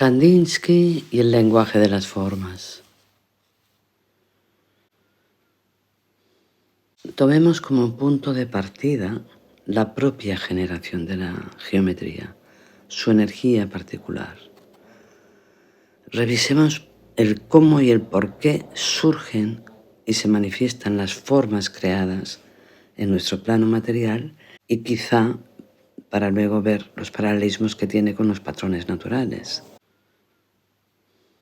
Kandinsky y el lenguaje de las formas. Tomemos como punto de partida la propia generación de la geometría, su energía particular. Revisemos el cómo y el por qué surgen y se manifiestan las formas creadas en nuestro plano material y quizá para luego ver los paralelismos que tiene con los patrones naturales.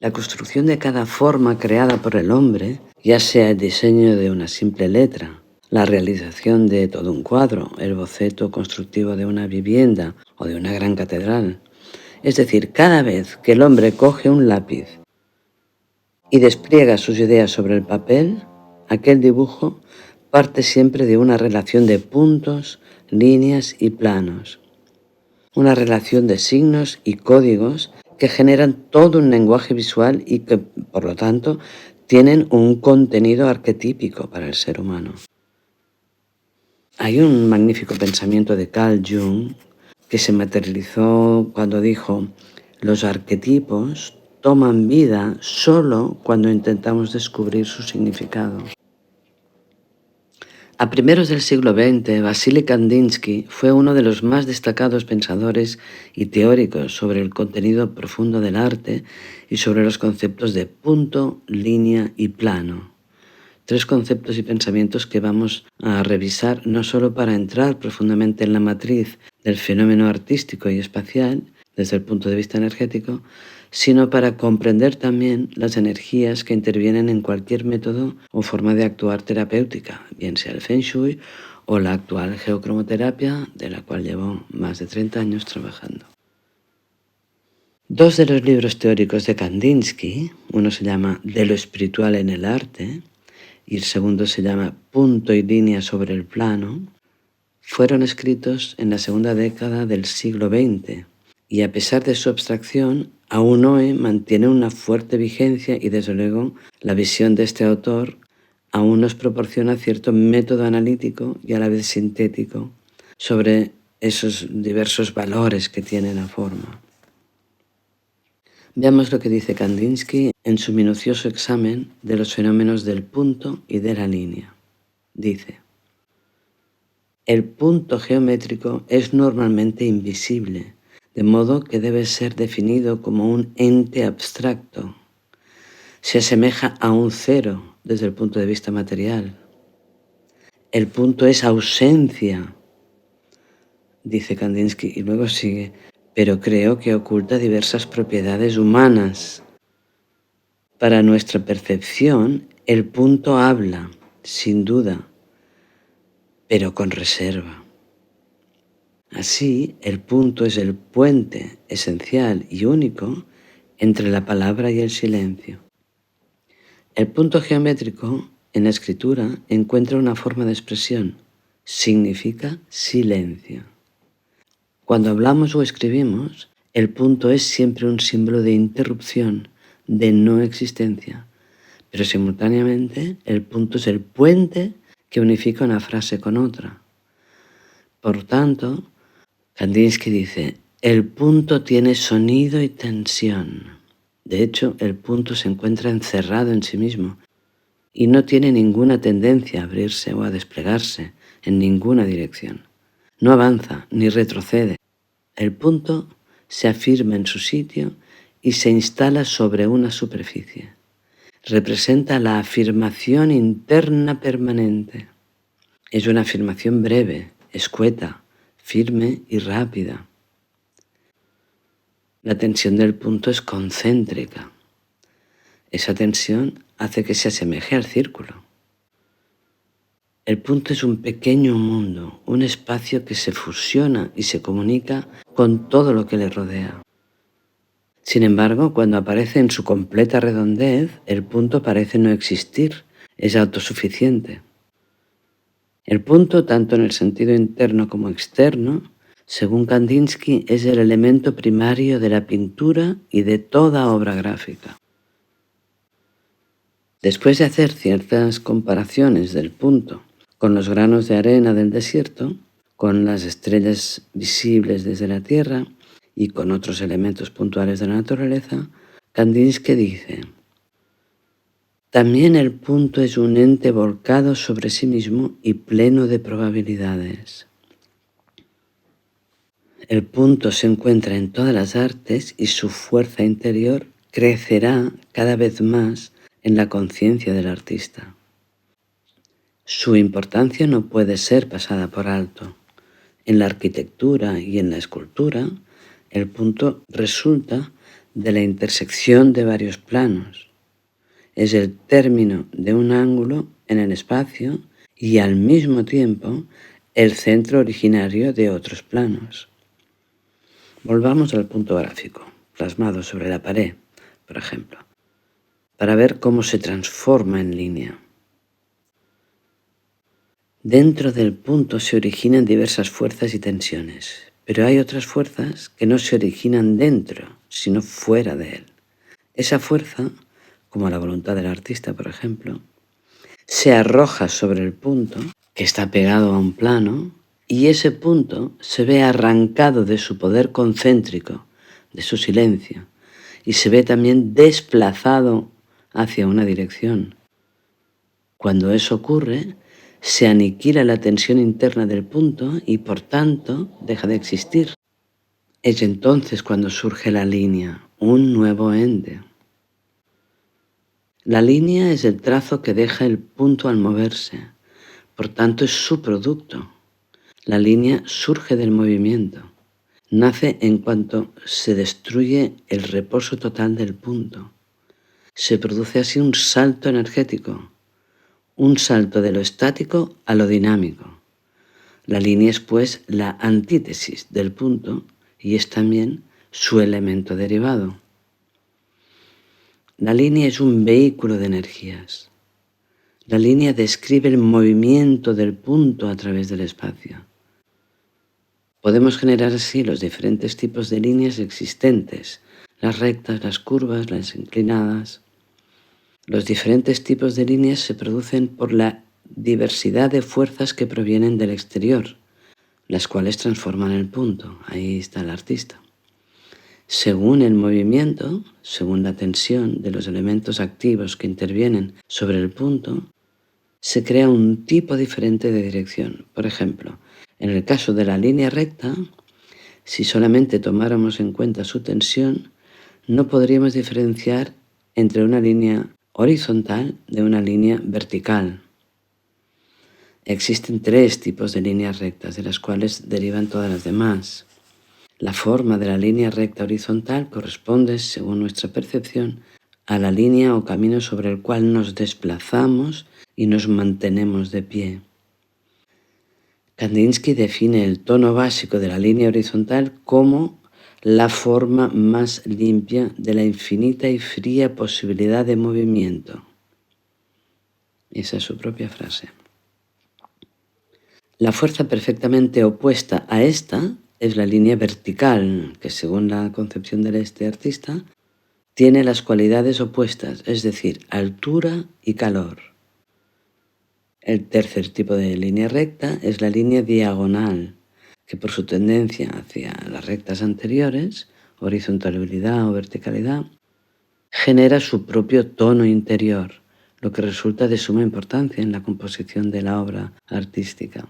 La construcción de cada forma creada por el hombre, ya sea el diseño de una simple letra, la realización de todo un cuadro, el boceto constructivo de una vivienda o de una gran catedral, es decir, cada vez que el hombre coge un lápiz y despliega sus ideas sobre el papel, aquel dibujo parte siempre de una relación de puntos, líneas y planos, una relación de signos y códigos que generan todo un lenguaje visual y que, por lo tanto, tienen un contenido arquetípico para el ser humano. Hay un magnífico pensamiento de Carl Jung que se materializó cuando dijo: los arquetipos toman vida solo cuando intentamos descubrir su significado. A primeros del siglo XX, Vasily Kandinsky fue uno de los más destacados pensadores y teóricos sobre el contenido profundo del arte y sobre los conceptos de punto, línea y plano. Tres conceptos y pensamientos que vamos a revisar no solo para entrar profundamente en la matriz del fenómeno artístico y espacial, desde el punto de vista energético, sino para comprender también las energías que intervienen en cualquier método o forma de actuar terapéutica, bien sea el Feng Shui o la actual geocromoterapia, de la cual llevo más de 30 años trabajando. Dos de los libros teóricos de Kandinsky, uno se llama De lo espiritual en el arte y el segundo se llama Punto y línea sobre el plano, fueron escritos en la segunda década del siglo XX y a pesar de su abstracción, aún hoy mantiene una fuerte vigencia y desde luego la visión de este autor aún nos proporciona cierto método analítico y a la vez sintético sobre esos diversos valores que tiene la forma. Veamos lo que dice Kandinsky en su minucioso examen de los fenómenos del punto y de la línea. Dice: el punto geométrico es normalmente invisible, de modo que debe ser definido como un ente abstracto. Se asemeja a un cero desde el punto de vista material. El punto es ausencia, dice Kandinsky, y luego sigue: pero creo que oculta diversas propiedades humanas. Para nuestra percepción, el punto habla, sin duda, pero con reserva. Así, el punto es el puente esencial y único entre la palabra y el silencio. El punto geométrico en la escritura encuentra una forma de expresión. Significa silencio. Cuando hablamos o escribimos, el punto es siempre un símbolo de interrupción, de no existencia, pero simultáneamente el punto es el puente que unifica una frase con otra. Por tanto, Kandinsky dice: el punto tiene sonido y tensión. De hecho, el punto se encuentra encerrado en sí mismo y no tiene ninguna tendencia a abrirse o a desplegarse en ninguna dirección. No avanza ni retrocede. El punto se afirma en su sitio y se instala sobre una superficie. Representa la afirmación interna permanente. Es una afirmación breve, escueta, firme y rápida. La tensión del punto es concéntrica. Esa tensión hace que se asemeje al círculo. El punto es un pequeño mundo, un espacio que se fusiona y se comunica con todo lo que le rodea. Sin embargo, cuando aparece en su completa redondez, el punto parece no existir, es autosuficiente. El punto, tanto en el sentido interno como externo, según Kandinsky, es el elemento primario de la pintura y de toda obra gráfica. Después de hacer ciertas comparaciones del punto con los granos de arena del desierto, con las estrellas visibles desde la Tierra y con otros elementos puntuales de la naturaleza, Kandinsky dice: también el punto es un ente volcado sobre sí mismo y pleno de probabilidades. El punto se encuentra en todas las artes y su fuerza interior crecerá cada vez más en la conciencia del artista. Su importancia no puede ser pasada por alto. En la arquitectura y en la escultura, el punto resulta de la intersección de varios planos. Es el término de un ángulo en el espacio y al mismo tiempo el centro originario de otros planos. Volvamos al punto gráfico, plasmado sobre la pared, por ejemplo, para ver cómo se transforma en línea. Dentro del punto se originan diversas fuerzas y tensiones, pero hay otras fuerzas que no se originan dentro, sino fuera de él. Esa fuerza, como la voluntad del artista, por ejemplo, se arroja sobre el punto que está pegado a un plano y ese punto se ve arrancado de su poder concéntrico, de su silencio, y se ve también desplazado hacia una dirección. Cuando eso ocurre, se aniquila la tensión interna del punto y por tanto deja de existir. Es entonces cuando surge la línea, un nuevo ente. La línea es el trazo que deja el punto al moverse, por tanto es su producto. La línea surge del movimiento, nace en cuanto se destruye el reposo total del punto. Se produce así un salto energético, un salto de lo estático a lo dinámico. La línea es pues la antítesis del punto y es también su elemento derivado. La línea es un vehículo de energías. La línea describe el movimiento del punto a través del espacio. Podemos generar así los diferentes tipos de líneas existentes, las rectas, las curvas, las inclinadas. Los diferentes tipos de líneas se producen por la diversidad de fuerzas que provienen del exterior, las cuales transforman el punto. Ahí está el artista. Según el movimiento, según la tensión de los elementos activos que intervienen sobre el punto, se crea un tipo diferente de dirección. Por ejemplo, en el caso de la línea recta, si solamente tomáramos en cuenta su tensión, no podríamos diferenciar entre una línea horizontal de una línea vertical. Existen 3 tipos de líneas rectas, de las cuales derivan todas las demás. La forma de la línea recta horizontal corresponde, según nuestra percepción, a la línea o camino sobre el cual nos desplazamos y nos mantenemos de pie. Kandinsky define el tono básico de la línea horizontal como la forma más limpia de la infinita y fría posibilidad de movimiento. Esa es su propia frase. La fuerza perfectamente opuesta a esta es la línea vertical, que según la concepción de este artista, tiene las cualidades opuestas, es decir, altura y calor. El tercer tipo de línea recta es la línea diagonal, que por su tendencia hacia las rectas anteriores, horizontalidad o verticalidad, genera su propio tono interior, lo que resulta de suma importancia en la composición de la obra artística.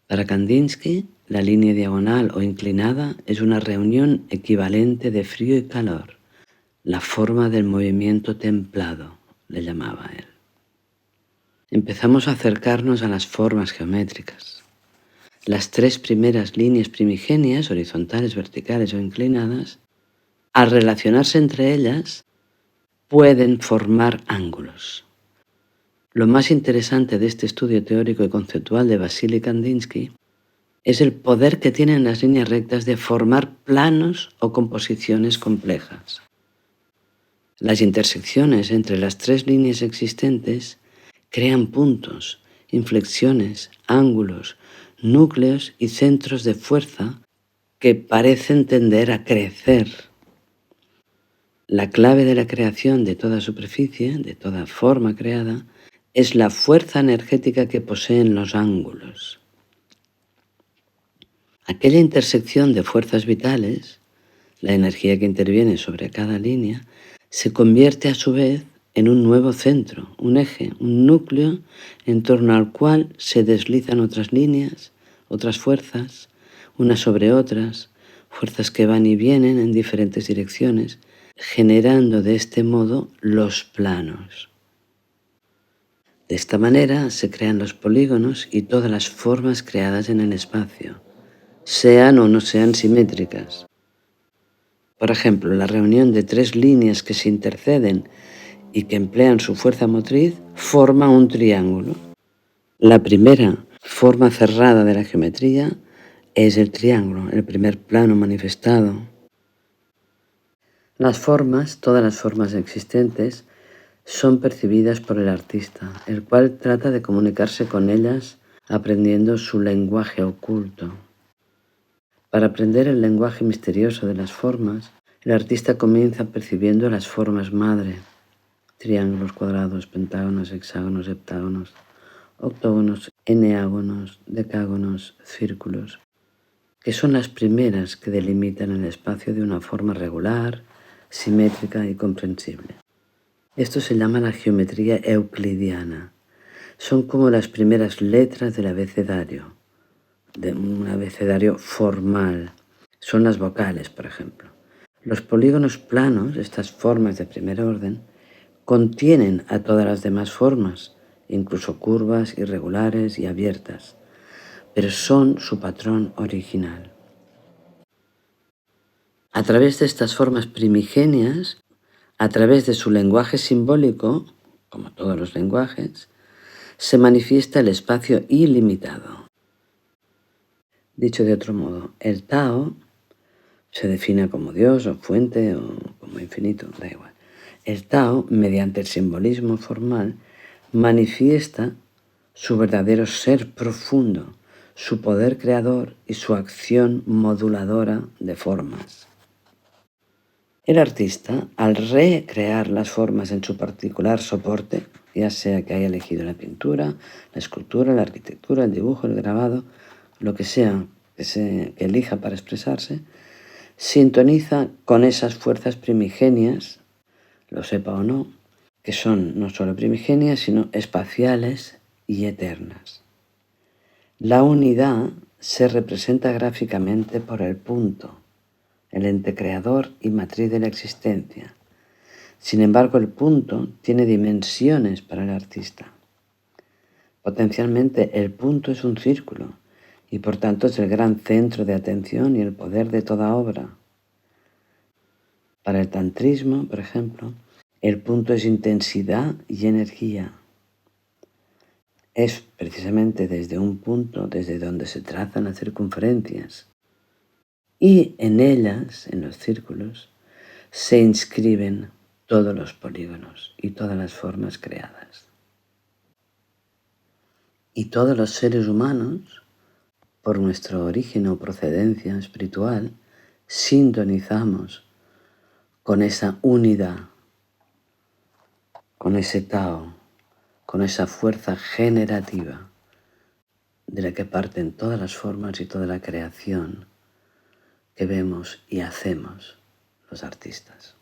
Para Kandinsky, la línea diagonal o inclinada es una reunión equivalente de frío y calor, la forma del movimiento templado, le llamaba él. Empezamos a acercarnos a las formas geométricas. Las 3 primeras líneas primigenias, horizontales, verticales o inclinadas, al relacionarse entre ellas, pueden formar ángulos. Lo más interesante de este estudio teórico y conceptual de Vasily Kandinsky es el poder que tienen las líneas rectas de formar planos o composiciones complejas. Las intersecciones entre las 3 líneas existentes crean puntos, inflexiones, ángulos, núcleos y centros de fuerza que parecen tender a crecer. La clave de la creación de toda superficie, de toda forma creada, es la fuerza energética que poseen los ángulos. Aquella intersección de fuerzas vitales, la energía que interviene sobre cada línea, se convierte a su vez en un nuevo centro, un eje, un núcleo en torno al cual se deslizan otras líneas, otras fuerzas, unas sobre otras, fuerzas que van y vienen en diferentes direcciones, generando de este modo los planos. De esta manera se crean los polígonos y todas las formas creadas en el espacio, sean o no sean simétricas. Por ejemplo, la reunión de tres líneas que se interceden y que emplean su fuerza motriz forma un triángulo. La primera forma cerrada de la geometría es el triángulo, el primer plano manifestado. Las formas, todas las formas existentes, son percibidas por el artista, el cual trata de comunicarse con ellas aprendiendo su lenguaje oculto. Para aprender el lenguaje misterioso de las formas, el artista comienza percibiendo las formas madre: triángulos, cuadrados, pentágonos, hexágonos, heptágonos, octógonos, eneágonos, decágonos, círculos, que son las primeras que delimitan el espacio de una forma regular, simétrica y comprensible. Esto se llama la geometría euclidiana. Son como las primeras letras del abecedario, de un abecedario formal. Son las vocales, por ejemplo. Los polígonos planos, estas formas de primer orden, contienen a todas las demás formas, incluso curvas, irregulares y abiertas, pero son su patrón original. A través de estas formas primigenias, a través de su lenguaje simbólico, como todos los lenguajes, se manifiesta el espacio ilimitado. Dicho de otro modo, el Tao se define como Dios o fuente o como infinito, da igual. El Tao, mediante el simbolismo formal, manifiesta su verdadero ser profundo, su poder creador y su acción moduladora de formas. El artista, al recrear las formas en su particular soporte, ya sea que haya elegido la pintura, la escultura, la arquitectura, el dibujo, el grabado, lo que sea que elija para expresarse, sintoniza con esas fuerzas primigenias, lo sepa o no, que son no solo primigenias, sino espaciales y eternas. La unidad se representa gráficamente por el punto, el ente creador y matriz de la existencia. Sin embargo, el punto tiene dimensiones para el artista. Potencialmente, el punto es un círculo y por tanto es el gran centro de atención y el poder de toda obra. Para el tantrismo, por ejemplo, el punto es intensidad y energía. Es precisamente desde un punto desde donde se trazan las circunferencias. Y en ellas, en los círculos, se inscriben todos los polígonos y todas las formas creadas. Y todos los seres humanos, por nuestro origen o procedencia espiritual, sintonizamos con esa unidad, con ese Tao, con esa fuerza generativa de la que parten todas las formas y toda la creación que vemos y hacemos los artistas.